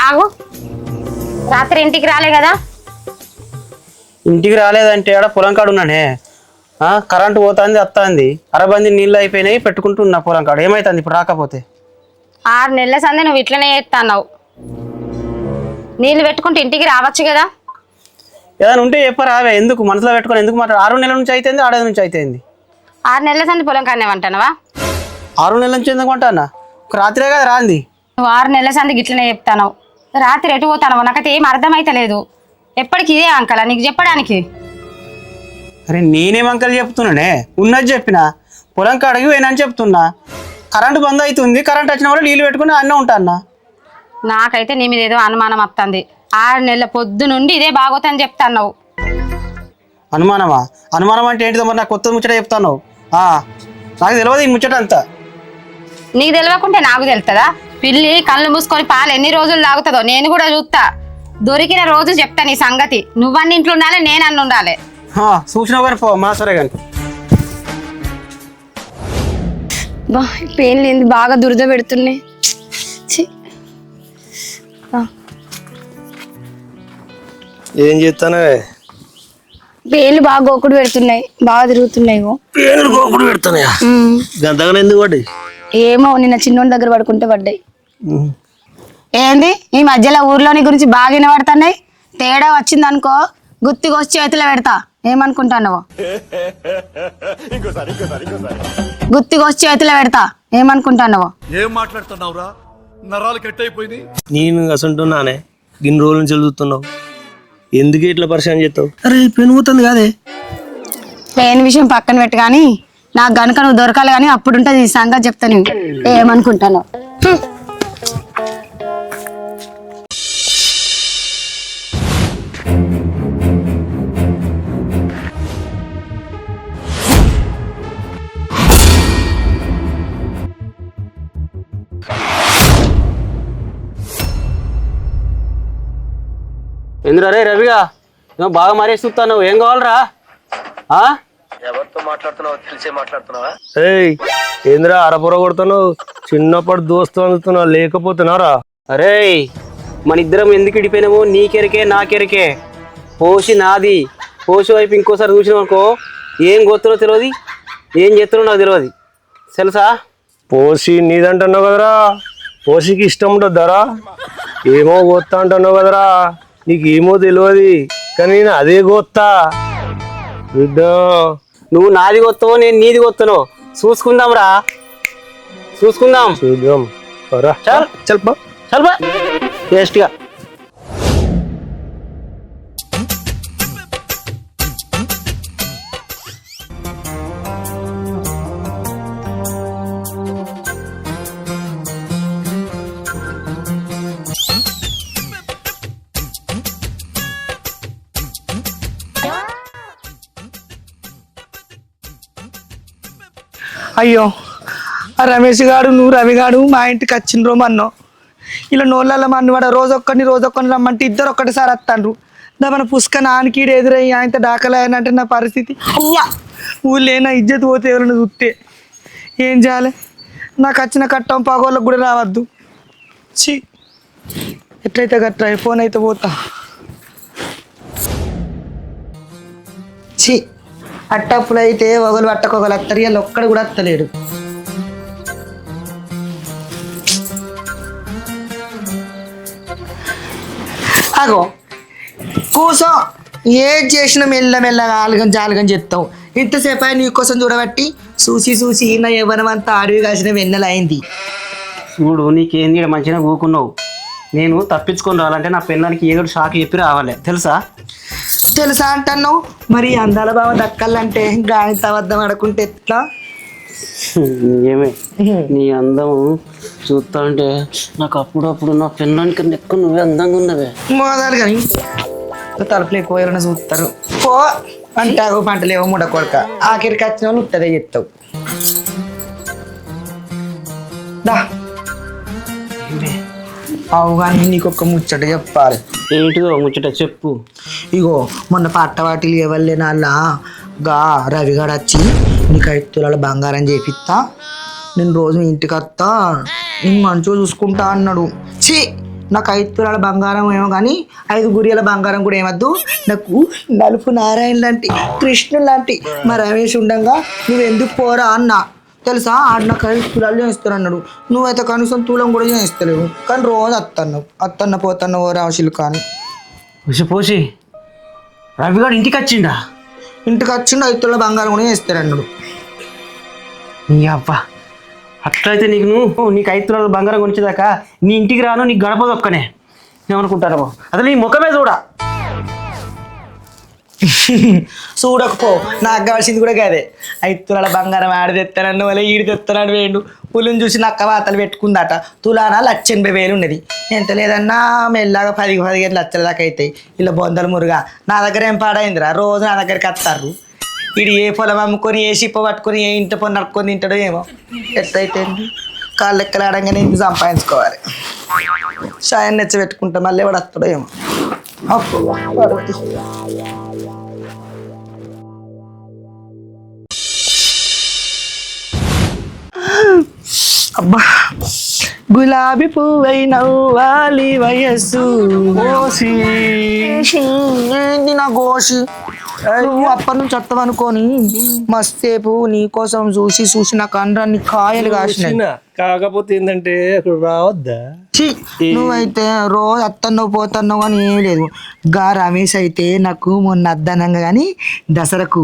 ఆగు, రాత్రి ఇంటికి రాలే కదా? ఇంటికి రాలేదంటే ఆడ పొలం కాడు ఉన్నానే. కరెంటు పోతుంది వస్తుంది, అరబంది నీళ్ళు అయిపోయినాయి పెట్టుకుంటున్నా పొలం కాడు. ఏమైతుంది ఇప్పుడు రాకపోతే? 6 నెలల సంది నువ్వు ఇట్లనే చేస్తున్నావు. నీళ్ళు పెట్టుకుంటే ఇంటికి రావచ్చు కదా? ఏదైనా ఉంటే చెప్పరా అవే, ఎందుకు మనసులో పెట్టుకొని ఎందుకు మాట్లాడు? 6 నెలల నుంచి అయిపోయింది, 6 నుంచి అయిపోయింది. 6 నెలల సంది పొలం కాడనేమంటానవా? 6 నెలల నుంచి ఎందుకు అంటానా? ఒక రాత్రే కదా రాంది. నువ్వు 6 నెలల సందికి ఇట్లనే చెప్తావు. రాత్రి ఎటు పోతానవు నాకైతే ఏం అర్థమైతలేదు. ఎప్పటికి ఇదే అంకలా నీకు చెప్పడానికి? అరే నేనేం అంకల్ చెప్తున్నానే, ఉన్నది చెప్పిన. పొలం కాడికి పోయినని చెప్తున్నా. కరెంటు బంద్ అవుతుంది, కరెంట్ వచ్చిన కూడా నీళ్ళు పెట్టుకుని అన్న ఉంటానా. నాకైతే నీ మీద ఏదో అనుమానం వస్తుంది. 6 నెలల పొద్దు నుండి ఇదే బాగోతని చెప్తాన్నావు. అనుమానమా? అనుమానం అంటే ఏంటిదో మరి నాకు కొత్త ముచ్చట చెప్తాను. నాకు తెలియదు ఈ ముచ్చట అంతా. నీకు తెలియకుంటే నాకు తెలుస్తుందా? పిల్లి కళ్ళు మూసుకొని పాలు ఎన్ని రోజులు తాగుతుందో నేను కూడా చూస్తా. దొరికిన రోజు చెప్తా నీ సంగతి. నువ్వన్నీ ఇంట్లో ఉండాలి, నేను అన్ని ఉండాలి. చూసినావు కానీ పో, మా సరే కానీ. పెయిన్ లేని బాగా దురద పెడుతున్నాయి. ఏం చేస్తానే? పేర్లు బాగా గోకుడు పెడుతున్నాయి, బాగా తిరుగుతున్నాయి. పేర్లు గోకుడు పెడుతున్నాయా? గంతగానే ఎందుకు పడ్డాయి? ఏమో నిన్న చిన్నోడి దగ్గర పడుకుంటే పడ్డాయి. ఏంది ఈ మధ్యలో ఊర్లోని గురించి బాగా వినబడుతున్నాయి. తేడా వచ్చింది అనుకో గుత్తికొచ్చి చేతిలో పెడతా. ఏమనుకుంటున్నావు? గుత్తికొచ్చి చేతిలో పెడతా. ఏమనుకుంటున్నావు? ఏం మాట్లాడుతున్నావురా? నరాలు కట్ అయిపోయింది. నేను అసంటున్నానే, ఇన్ని రోజుల నుంచి చదువుతున్నావు, ఎందుకు ఇట్లా పరిచయం చేస్తావు? అరే పెను పోతుంది కాదే. పెయిన్ విషయం పక్కన పెట్టు కానీ నాకు గనుక నువ్వు దొరకాలి కానీ అప్పుడు ఉంటుంది ఈ సంగతి చెప్తాను. ఏమనుకుంటాను? ఎందురా రే రవిగా, నువ్వు బాగా మరేసి చూస్తాను. ఏం కావాలరా? ఎవరితో మాట్లాడుతున్నావు? తెలిసే మాట్లాడుతున్నావా? ఏయ్ ఏంద్రా అరపుర కొడుతున్నావు? చిన్నప్పటి దోస్తు అందుతున్నావు లేకపోతున్నారా? అరే మన ఇద్దరం ఎందుకు ఇడిపోయినాము? నీకెరికే నాకెరికే. పోసి నాది, పోసి వైపు ఇంకోసారి చూసినావు అనుకో ఏం గొత్తులో తెలియదు, ఏం చేస్తున్నావు నాకు తెలియదు. తెలుసా? పోసి నీదంటున్నావు కదరా, పోసికి ఇష్టం ఉంటుందరా. ఏమో గోత్తా అంటున్నావు కదరా, నీకు ఏమో తెలియదు కానీ నేను అదే గోత్తా. నువ్వు నాది కొత్తవో నేను నీది కొత్తనో చూసుకుందాం రా, చూసుకుందాం. చూద్దాం. చల్ చల్ చల్ బా టేస్ట్గా. అయ్యో ఆ రమేష్ గాడు నువ్వు రవిగాడు మా ఇంటికి వచ్చిండ్రు మన్నో. ఇలా నోళ్ళల్లో మన్నువాడ రోజొక్కడిని రమ్మంటే ఇద్దరు ఒక్కటిసారి వస్తాండ్రు. మన పుష్క నాన్నకి ఎదురయ్యి ఆయనతో డాకలాయనంటే నా పరిస్థితి అవ్వా. ఊళ్ళో నా ఇజ్జత్ పోతే ఎవరైనా చూస్తే ఏం చేయాలి? నాకు వచ్చిన కట్టం పగోళ్ళకు కూడా రావద్దు. ఛీ ఎట్లయితే గట్రా ఫోన్ అయితే పోతా. ఛీ అట్టప్పులు అయితే ఒకరు పట్టకొకరు వస్తారు, వాళ్ళు ఒక్కడు కూడా వస్తలేడు. అగో కూసో, ఏం చేసినా మెల్లమెల్లగా జాలగం చెప్తావు. ఇంతసేపు ఆయన నీకోసం చూడబట్టి చూసి నా ఎవరమంతా అడవి కాసిన వెన్నెల అయింది. చూడు నీకేంది మంచిగా కూకున్నావు. నేను తప్పించుకొని రావాలంటే నా పెళ్ళానికి ఏదో షాక్ చెప్పి రావాలి. తెలుసా అంటున్నావు. మరి అందాల బావ దక్కాలంటే గాయంత అబద్ధం ఆడకుంటే ఎట్లా? ఏమే నీ అందం చూస్తా అంటే నాకు అప్పుడప్పుడు నా పెళ్ళానికి ఎక్కువ నువ్వే అందంగా ఉన్నవే. మోదాలు కానీ తలుపులు ఎక్కువ ఎవరైనా చూస్తారు. పో అంటావు పంటలేవో ముడ కొడక. ఆఖరికి వచ్చిన వాళ్ళు ఉత్తదే చెప్తావు. దా అవు కానీ నీకు ఒక్క ముచ్చట చెప్పాలి. ఏంటిదో ముచ్చట చెప్పు. ఇగో మొన్న పట్టవాటిలు ఎవరిలేనా అలా గా రవిగాడు వచ్చి నీకు 5 తులాల బంగారం చేపిస్తా, నేను రోజు ఇంటికి వస్తా, నేను మంచిగా చూసుకుంటా అన్నాడు. ఛీ నాకు 5 తులాల బంగారం ఏమో కానీ 5 గురియల బంగారం కూడా ఏమద్దు. నాకు నలుపు నారాయణ లాంటి కృష్ణుడు లాంటి మా రమేష్ ఉండగా నువ్వు ఎందుకు పోరా అన్న తెలుసా. ఆడు నాకు 5 తులాలు చేయిస్తాను అన్నాడు. నువ్వైతే కనీసం తులం కూడా చేయిస్తలేవు. కానీ రోజు అత్తన్న పోతున్నావు రాశులు కానీ. పోసి రవిగాడు ఇంటికి వచ్చిండా? ఇంటికి వచ్చిండు 5 తులాల బంగారం కూడా చేస్తారన్నాడు. నీ అబ్బా అట్లయితే నీకు 5 తులాల బంగారం కొనిచ్చేదాకా నీ ఇంటికి రాను, నీకు గడప దొక్కనే ఏమనుకుంటారో. అసలు నీ ముఖమే చూడా. చూడకపో, నాకు కావాల్సింది కూడా కాదే. 5 తులాల బంగారం ఆడి తెస్తానన్ను వల్ల ఈడి తెస్తానని వేయండు. పులిని చూసి నక్క వాతలు పెట్టుకుందట. తులాన 1,80,000 ఉన్నది. ఎంత లేదన్నా మెల్లగా 10-15 లక్షల దాకా అవుతాయి. ఇలా బొందలు మురుగా నా దగ్గర ఏం పాడైందిరా. రోజు నా దగ్గరికి వస్తారు. వీడు ఏ పొలం అమ్ముకొని ఏ షిప్ప పట్టుకొని ఏ ఇంటి పొన్ను నడుపుకొని తింటాడో ఏమో. ఎట్లయితే కాళ్ళు లెక్కలు ఆడంగానే ఇంటి సంపాదించుకోవాలి. షాయాన్ని నెచ్చ పెట్టుకుంటా మళ్ళీ వాడు వస్తాడో ఏమో. అబ్బా గులాబీ పువ్వై నవ్వాలి వయస్సు ఏంటి నా గోషి. నువ్వు అప్పటి నుంచి వస్తావనుకొని మస్తేపు నీకోసం చూసి నా కండ్రాన్ని కాయలు కాసినాయి. కాకపోతే ఏంటంటే అక్కడ రావద్దా? నువ్వైతే రోజు అత్తన్నావు పోతున్నావు కానీ ఏం లేదు. గా రమేష్ అయితే నాకు మొన్న అద్దనంగా కానీ దసరకు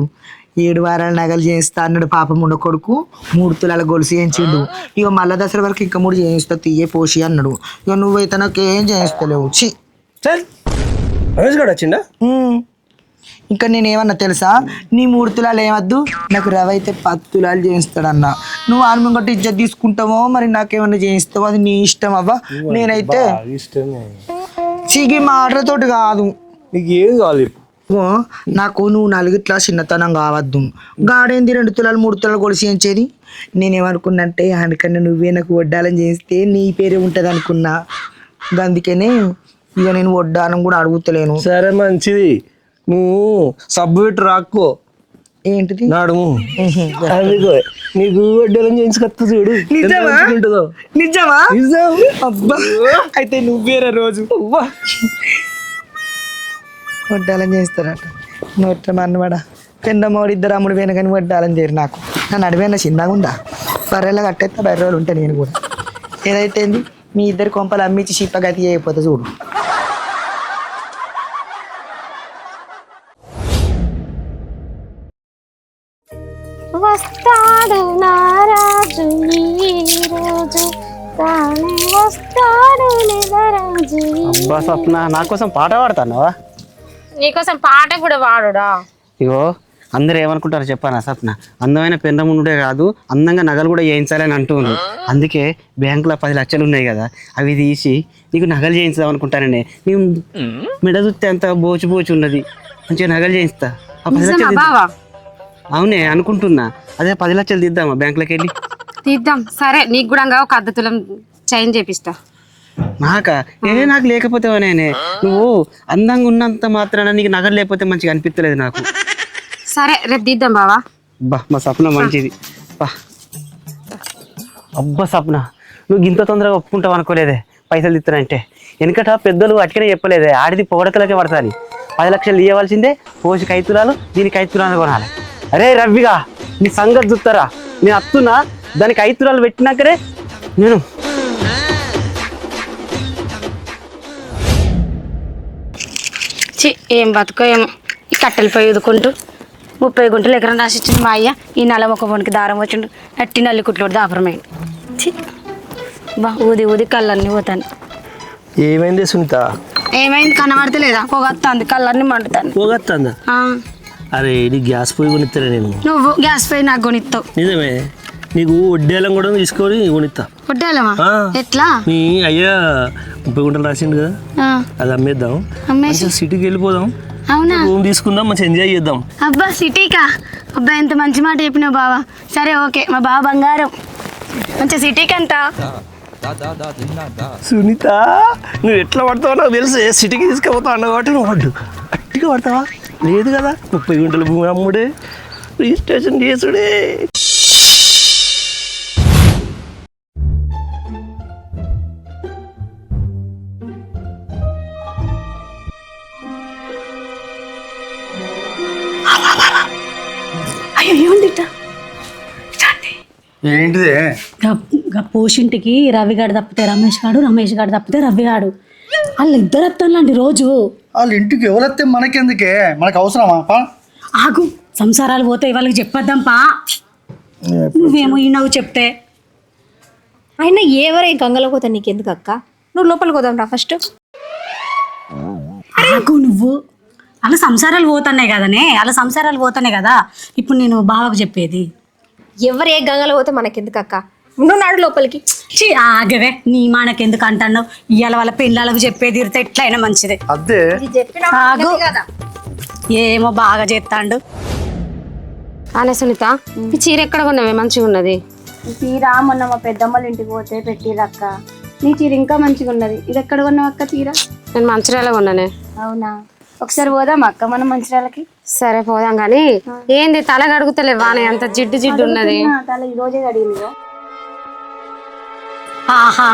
7 వారాల నగలు చేయిస్తా అన్నాడు. పాపం ఉండ కొడుకు 3 తులాల గొలుసు చేయించిండు. ఇక మళ్ళా దసరా వరకు ఇంకా 3 చేయిస్తా తీయే పోసి అన్నాడు. ఇక నువ్వైతే నాకు ఏం చేయిస్తలేవు. రమేష్ గారు వచ్చిండా? ఇంకా నేనేమన్నా తెలుసా, నీ 3 తులాలు ఏమద్దు, నాకు రవి అయితే 10 తులాలు చేయిస్తాడన్నా. నువ్వు ఆనుమంగట్టి ఇజ్జత్ తీసుకుంటావో మరి నాకేమన్నా చేయిస్తావో అది నీ ఇష్టం అవ్వా. నేనైతే చీగి మాటలతోటి కాదు. నీకు ఏం కావాలి? నాకు నువ్వు 4 తులాల చిన్నతనం కావద్దు. గాడేంది 2 తులాలు 3 తులాలు కొలిసి చేయించేది. నేనేమనుకున్నంటే అందుకని నువ్వే నాకు వడ్డాలని చేస్తే నీ పేరే ఉంటుంది అనుకున్నా. అందుకనే ఇక నేను వడ్డానం కూడా అడుగుతలేను. సరే మంచిది, నువ్వు సబ్బు పెట్టి రాక్కో. ఏంటిది? నాడుము అందుకో నీకు వడ్డాలని చేయించుకొస్తా చూడు. నిజమా? అబ్బా అయితే నువ్వేరా రోజు వడ్డాలని చేస్తారట. నోట్ల మన్నవాడ పెండమ్మోడు 2 అమ్ముడు పోయినా కానీ వడ్డాలని చేరు. నాకు నన్ను అడిపోయినా చిన్నగా ఉందా? బర్రెలా కట్టేస్తా, బర్రెలు ఉంటా నేను కూడా. ఏదైతే మీ 2 కొంపలు అమ్మించి చిప్పగతి అయిపోతా చూడు. వస్తాడు నారాజు ఈరోజు, తానే వస్తాడు నిజరాజు. అబ్బా స్వప్న, నా కోసం పాట పాడుతున్నావా? నీకోసం పాట కూడా పాడుడా? ఇగో అందరూ ఏమనుకుంటారో చెప్పానా స్వప్న, అందమైన పెండముండే కాదు అందంగా నగలు కూడా చేయించాలని అంటున్నాను. అందుకే బ్యాంకులో 10 లక్షలు ఉన్నాయి కదా, అవి తీసి నీకు నగలు చేయించుదాం అనుకుంటానండి. నీకు మెడ చూస్తే అంత బోచు ఉన్నది, మంచిగా నగలు చేయిస్తా. ఆ 10 లక్షలు అవునే అనుకుంటున్నా. అదే 10 లక్షలు తీద్దామా బ్యాంకులోకి వెళ్ళి? తీద్దాం. సరే, నీకు కూడా ఒక 1/2 తులం చైన్ చేపిస్తా. నాకా? నాకు లేకపోతే నేనే. నువ్వు అందంగా ఉన్నంత మాత్రాన నీకు నగలు లేకపోతే మంచిగా అనిపించలేదు నాకు. సరే రేపు తీద్దాం బావా. అబ్బా మా సప్న మంచిది. అబ్బా సప్న, నువ్వు ఇంత తొందరగా ఒప్పుకుంటావు అనుకోలేదే పైసలు తీస్తానంటే. వెనకట పెద్దలు అటుకనే చెప్పలేదే, ఆడిది పొగడతలకే పడతాని. 10 లక్షలు ఇవ్వాల్సిందే, పోషికి 5 తులాలు, దీనికి 5 తులాలు కొనాలి. అరే రవ్విగా, నీ సంగతి చూస్తారా? నేను అత్తున్నా, దానికి 5 తులాలు పెట్టినాకరే నేను ఏం బతుకో ఏమో. ఈ కట్టెలు పోయి ఊదుకుంటూ 30 గుంటలు ఎకరం రాసిచ్చింది మా అయ్య. ఈ నల్ల మొక్క పొనికి దారం వచ్చిండు, అట్టి నల్లి కుట్లోడు దాపరమైండు. బా ఊది కళ్ళన్నీ పోతాను. ఏమైంది సునీత? ఏమైంది కనబడతలేదా? పొగత్తాంది, కళ్ళన్నీ మండుతాను. పోగొత్తందా? అరే నీ గ్యాస్ పొయ్యి కొనిస్తారా? నేను నువ్వు గ్యాస్ పొయ్యి నాకు కొనిస్తావు. నిజమే, నీకు వడ్డేలం కూడా తీసుకొని కొనిస్తా. వడ్డేలమా? ఎట్లా? నీ అయ్యా 30 గుంటలు రాసిండు కదా, అది అమ్మేద్దాం, సిటీకి వెళ్ళిపోదాం. అవునా? రూమ్ తీసుకుందాం, మంచిగా ఎంజాయ్ చేద్దాం. అబ్బా సిటీకా? అబ్బా ఎంత మంచి మాట చెప్పినావు బావా. సరే ఓకే, మా బావ బంగారం. మంచిగా సిటీకి అంట. సునీత, నువ్వు ఎట్లా పడతావో నాకు తెలుసు. సిటీకి తీసుకుపోతావు అన్న కాబట్టి నువ్వు పడ్డు. అట్టిగా పడతావా? లేదు కదా, 30 గుంటల భూమి అమ్ముడే, రిజిస్ట్రేషన్ చేసుడే. ఏంటిదే? పోషింటికి రవిగాడు తప్పితే రమేష్ గాడు, రమేష్ గాడు తప్పితే రవిగాడు, వాళ్ళు ఇద్దరు వస్తానులాంటి రోజు. వాళ్ళ ఇంటికి ఎవరైతే మనకెందుకే, మనకు అవసరమా? పా ఆగు, సంసారాలు పోతాయి, వాళ్ళకి చెప్పొద్దాంపా. నువ్వేమో ఈయనవు చెప్తే. అయినా ఎవరే గంగలో పోతా నీకెందుకు అక్క? నువ్వు లోపలికి పోదాం రా ఫస్ట్. ఆగు నువ్వు, అలా సంసారాలు పోతున్నాయి కదనే, అలా సంసారాలు పోతున్నాయి కదా. ఇప్పుడు నేను బావకు చెప్పేది. ఎవరు ఏ గంగలో పోతే మనకెందుకు అక్క? నువ్వు నాడు లోపలికి. ఆగవే, నీ మానకెందుకు అంటున్నావు? ఇవాళ వాళ్ళ పిల్లలకు చెప్పేది ఎట్లయినా మంచిదే. అదే ఆగు, ఏమో బాగా చేస్తాండు. అనే సునీత, ఈ చీర ఎక్కడ కొన్నావే? మంచిగా ఉన్నది. ఈ చీర మొన్న మా పెద్దమ్మల ఇంటికి పోతే పెట్టిరక్క. నీ చీర ఇంకా మంచిగా ఉన్నది. ఇది ఎక్కడ కొన్నావు అక్క చీర? నేను మంచిర్యాల కొన్నానే. అవునా, ఒకసారి పోదాం అక్క మనం మంచిర్యాలకి. సరే పోదాం కానీ ఏంది తల కడుగుతలేవా? అంత జిడ్డు జిడ్డు ఉన్నది. తల ఈ రోజే కడిగింది. ఆహా,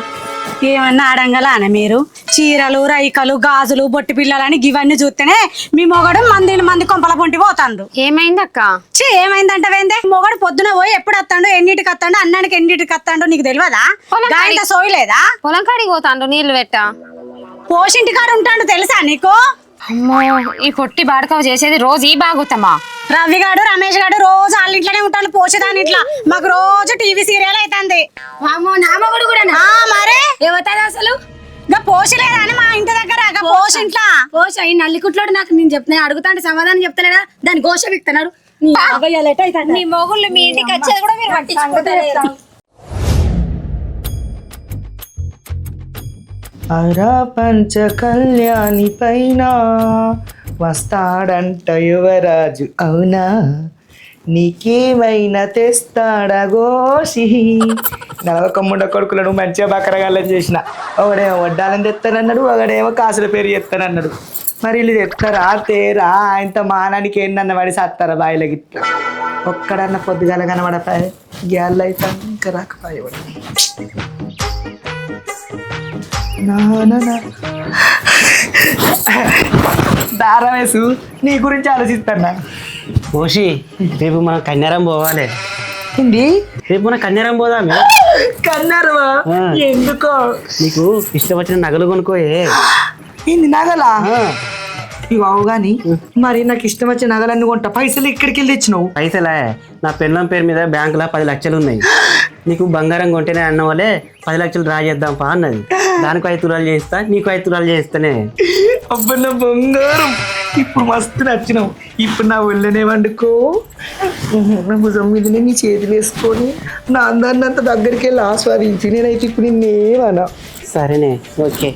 ఏమన్నా ఆడంగలానే మీరు? చీరలు, రైకలు, గాజులు, బొట్టి పిల్లలని ఇవన్నీ చూస్తేనే మీ మొగడు మంది కొంపల పొంటి పోతాండు. ఏమైంది అక్క? ఏమైందంటే వేందే, మొగడు పొద్దున పోయి ఎప్పుడు వస్తాడు, ఎన్నిటికి వస్తాడు, అన్నానికి ఎన్నిటికి వస్తాడు నీకు తెలియదా? గాయంత సోయలేదా? పొలం కాడికి పోతాండు నీళ్లు పెట్ట. పోషింటి కాడు ఉంటాడు తెలుసా నీకు? అమ్మో, ఈ పొట్టి బాడకవ చేసేది రోజు ఈ బాగుతామా? రవి గాడు, రమేష్ గాడు రోజు వాళ్ళ ఇంట్లోనే ఉంటాడు, పోసేదాని ఇట్లా. మాకు రోజు టీవీ సీరియల్ అవుతుంది. నామగుడు కూడా మరే ఏమవుతుంది అసలు? పోషలేదా అని మా ఇంటి దగ్గర పోషింట్లా పోష ఈ నల్లికుట్లోడు నాకు నేను చెప్తున్నా, అడుగుతాంటే సమాధానం చెప్తలేడా? దాని ఘోష విక్తున్నాడు. నీ మొగుళ్ళు మీ ఇంటికి వచ్చేది కూడా మీరు పట్టించుకుంటారు. అరా పంచ కళ్యాణి పైన వస్తాడంట యువరాజు, అవునా? నీకేమైనా తెస్తాడా గోషి? నలవకమ్ముండ కొడుకులను మంచిగా బకరగాళ్ళని చేసిన. ఒకడేమో వడ్డాలని తెస్తానన్నాడు, ఒకడేమో కాసుల పేరు చెప్తానన్నాడు. మరి వీళ్ళు చెప్తారా తేరా? ఇంత మానానికి ఏందన్న వాడి సత్తారా బాయిల గిట్ల? ఒక్కడన్న పొద్దుగాల కనబడపాయ, గ్యాళ్ళు అయితే ఇంకా రాకపోయే. దారవేసు నీ గురించి ఆలోచిస్తాను. మోషి, రేపు మనం కన్యారం పోవాలి. ఏంది రేపు మనం కన్యారం పోదామే. కన్నారవా? ఎందుకో? నీకు ఇష్టం వచ్చిన నగలు కొనుక్కోయే. ఏంది నగలా? ఇవి అవు గాని మరి నాకు ఇష్టం వచ్చిన నగలన్నీ కొంటా. పైసలు ఇక్కడికి వెళ్ళి తెచ్చినావు? పైసలే, నా పెళ్ళం పేరు మీద బ్యాంకులో 10 లక్షలు ఉన్నాయి. నీకు బంగారం కొంటేనే అన్న వాళ్ళే 10 లక్షలు డ్రా చేద్దాం పా అన్నది. దానికి 5 తులాలు చేస్తా, నీకు 5 తులాలు చేస్తానే. అబ్బా నా బంగారం, ఇప్పుడు మస్తు నచ్చినావు. ఇప్పుడు నా ఒళ్ళనే వండుకో, నా భుజం మీదనే నీ చేతులు వేసుకొని నా అందాన్ని అంత దగ్గరికి వెళ్ళి ఆస్వాదించి నేనైతే ఇప్పుడు నిన్నేమన్నా. సరేనే, ఓకే.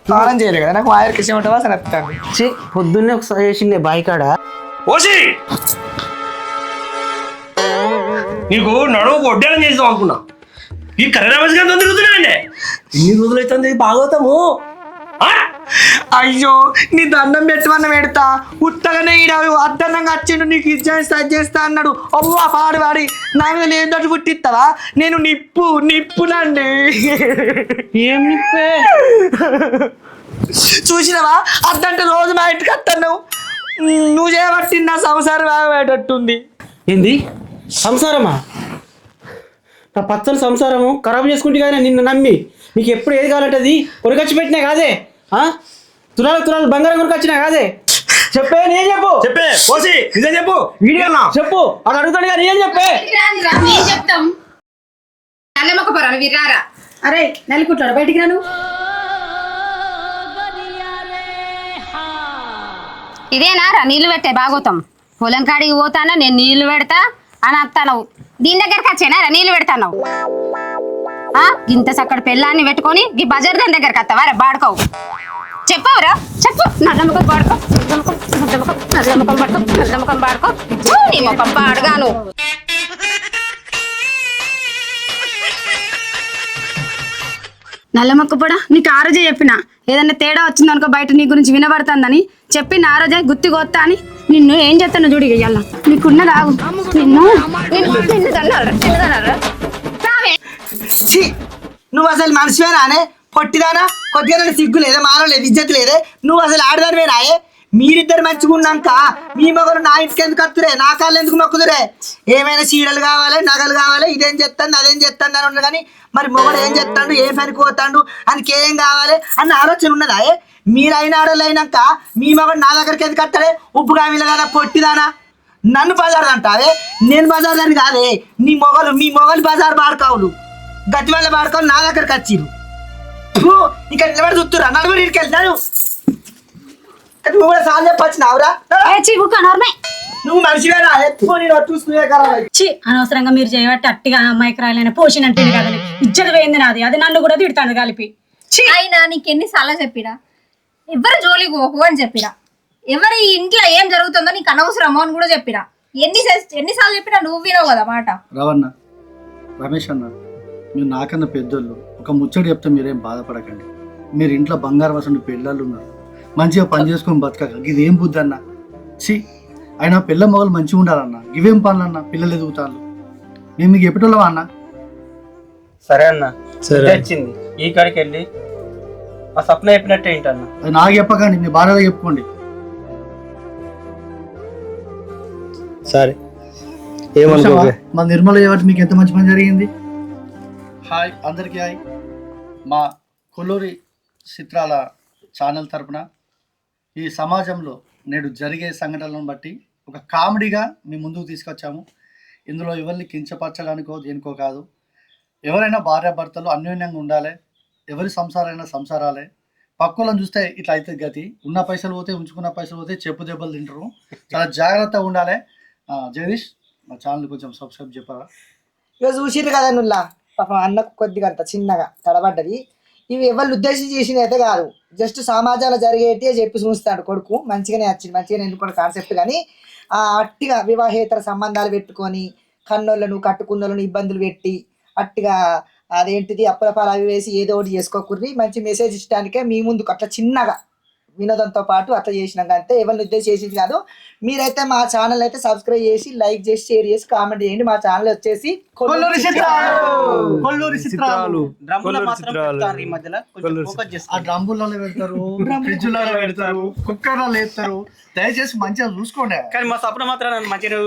స్నానం చేయలే కదా, నాకు వాయర్ కిషన్ ఉంటావా అసలు వస్తాను. పొద్దున్నే ఒకసారి చేసిండే బాయ్ కాడ. ఓసి నీకు నడువు వడ్డానం చేద్దాం అనుకున్నా. ఈ కర్రరామేష్ గారితో తిరుగుతున్నానండి. ఎన్ని రోజులు అవుతుంది బాగోతాము? అయ్యో నీ దండం పెట్టమన్న పెడతా, ఉత్తగానే ఈడ అద్దన్నంగా వచ్చిండు, నీకు ఇది చేస్తా అది చేస్తా అన్నాడు. అవ్వా పాడి వాడి నా మీద లేదంటే పుట్టిస్తావా? నేను నిప్పునండి. ఏం నిప్పే? చూసినవా, అద్దంటే రోజు మా ఇంటికి వస్తున్నావు. నువ్వు చేయబట్టి నా సంసారం బాగేటట్టుంది. ఏంది సంసారమా? నా పచ్చని సంసారము ఖరాబ్ చేసుకుంటే కానీ నిన్ను నమ్మి నీకు ఎప్పుడు ఏది కావాలంటే అది కొనుకొచ్చి పెట్టినా కాదే. తులాలు బంగారం కొనుకొచ్చినా కాదే. చెప్పే, నేను చెప్పే ఓసి నిజం చెప్పు. వీడియో చెప్పు, అది అడుగుతాడు కానీ ఏం చెప్పే. చెప్తాం. నల్లమ్మకపోరా వీరారా? అరే నల్లికుట్లోడు బయటికి రాను. ఇదేనా రా నీళ్లు పెట్టే బాగోతాం? పొలం కాడికి పోతానా నేను నీళ్లు పెడతా అని వస్తాను. దీని దగ్గరకు వచ్చేనా రా నీళ్లు పెడతాను? ఇంత చక్కటి పెళ్ళాన్ని పెట్టుకొని ఈ బజార్ దాని దగ్గరకు వస్తావా రా బాడుకోవు? చెప్పవరా చెప్పు. నల్లముఖం పాడుకో, నల్లముఖం పాడుకో, నీ ముఖం పాడుగాను. నల్లమొక్కపొడా, నీకు ఆ రోజే చెప్పిన ఏదన్నా తేడా వచ్చిందనుకో బయట నీ గురించి వినబడుతుందని చెప్పి నా రోజే గుత్తి కొత్త అని. నిన్ను ఏం చేస్తాను చూడు ఇయ్యాల, నీకున్నది ఆగు. నువ్వు అసలు మనిషివేనానే? పొట్టిదానా? కొద్దిగా సిగ్గు లేదా, మానవ లేదు, ఇజ్జత్ లేదే? నువ్వు అసలు ఆడదానివేనాయే? మీరిద్దరు మంచిగా ఉన్నాక మీ మొగలు నా ఇంటికి ఎందుకు వస్తురే, నా కాళ్ళు ఎందుకు మొక్కుదురే? ఏమైనా చీరలు కావాలి, నగలు కావాలి, ఇదేం చెప్తాను అదేం చెప్తాను అని ఉండదు. కానీ మరి మొగడు ఏం చెప్తాడు, ఏం పనికి పోతాడు, ఆయనకి ఏం కావాలి అన్న ఆలోచన ఉన్నదా? మీరు అయిన ఆడోళ్ళు అయినాక మీ మొగడు నా దగ్గరికి ఎందుకు వస్తాడే? ఉప్పు కామిలగానా పొట్టిదానా? నన్ను బజార్ అంటావే, నేను బజార్ దాన్ని కాదే. మీ మొగలు బజార్ బాడుకావులు, గతి వల్ల బాడుకోవాలి నా దగ్గరికి వచ్చిర్రు. ఇంకా నిలబడి చూస్తురా, నలుగురు ఇంటికి వెళ్తాను. నువ్వు కూడా సార్ చెప్పొచ్చినావురా? నువ్వు మనిషివేనా? ఎక్కువ నేను చూసుకునే కదా. అనవసరంగా మీరు చేయబట్టి అట్టిగా అమ్మాయికి రాయలైనా పోషినంటే కదా ఇజ్జత పోయింది నాది. అది నన్ను కూడా తిడతాను కలిపి. అయినా నీకు ఎన్నిసార్లు చెప్పిరా ఎవరు జోలికి పోకు అని చెప్పిరా, ఎవరి ఇంట్లో ఏం జరుగుతుందో నీకు అనవసరమో అని కూడా చెప్పిరా. ఎన్నిసార్లు చెప్పినా నువ్వు వినవు కదా మాట. రవణ, రమేష్ అన్న, మీరు నాకన్నా పెద్దోళ్ళు. ఒక ముచ్చట చెప్తే మీరేం బాధపడకండి. మీరు ఇంట్లో బంగారం అసలు పిల్లలు ఉన్నారు, మంచిగా పని చేసుకొని బతకక ఇది ఏం బుద్ధి అన్న? అయినా పిల్ల మొగలు మంచిగా ఉండాలన్న. ఇవేం పనులు అన్న? పిల్లలు ఎదుగుతారు. మేము మీకు ఎప్పటివా అన్న? సరే అన్న, వచ్చింది ఈ కాడికి వెళ్ళి ఆ సప్న చెప్పినట్టే ఏంటన్న. అది నాకు చెప్పకండి, మీ బాధగా చెప్పుకోండి. సరే ఏమనుకోకే. మా నిర్మల చేయబట్టి మీకు ఎంత మంచి పని జరిగింది. హాయ్ అందరికీ హాయ్. మా కొల్లూరి చిత్రాల ఛానల్ తరపున ఈ సమాజంలో నేడు జరిగే సంఘటనలను బట్టి ఒక కామెడీగా మీ ముందుకు తీసుకొచ్చాము. ఇందులో ఎవరిని కించపరచడానికో దేనికో కాదు. ఎవరైనా భార్యాభర్తలు అన్యోన్యంగా ఉండాలి. ఎవరి సంసారైనా సంసారాలే. పక్కలను చూస్తే ఇట్లా అయితే గతి. ఉన్న పైసలు పోతే, ఉంచుకున్న పైసలు పోతే చెప్పు దెబ్బలు తింటారు. చాలా జాగ్రత్తగా ఉండాలి. జగదీష్, మా ఛానల్ కొంచెం సబ్స్క్రైబ్ చెప్పారా? ఇక చూసిర్రు కదా నుల్లా, పాపం అన్నకు కొద్దిగా అంత చిన్నగా తడబడ్డది. ఇవి ఎవరిని ఉద్దేశించి చేసినవి అయితే కాదు, జస్ట్ సమాజంలో జరిగేటి చెప్పి చూస్తాడు కొడుకు. మంచిగానే వచ్చింది, మంచిగానే ఎన్నుకున్న కాన్సెప్ట్. కానీ అట్టిగా వివాహేతర సంబంధాలు పెట్టుకొని కన్నోళ్ళను కట్టుకున్నోళ్ళను ఇబ్బందులు పెట్టి అట్టిగా అదేంటిది అప్పలపాలు అవి వేసి ఏదో ఒకటి చేసుకోకుర్రి. మంచి మెసేజ్ ఇచ్చడానికే మీ ముందుకు అట్లా చిన్నగా వినోదంతో పాటు అట్లా చేసినాక అంతే. ఎవరిని ఉద్దేశించి చేసింది కాదు. మీరైతే మా ఛానల్ అయితే సబ్స్క్రైబ్ చేసి, లైక్ చేసి, షేర్ చేసి, కామెంట్ చేయండి. మా ఛానల్ వచ్చేసి కొల్లూరి చిత్రాలు. ఆ డ్రమ్ములలో పెడతారు, ఫ్రిడ్జ్లలో పెడతారు, కుక్కర్లలో వేస్తారు. దయచేసి మంచిగా చూసుకోండి. కానీ మా సప్న మాత్రం మంచిగా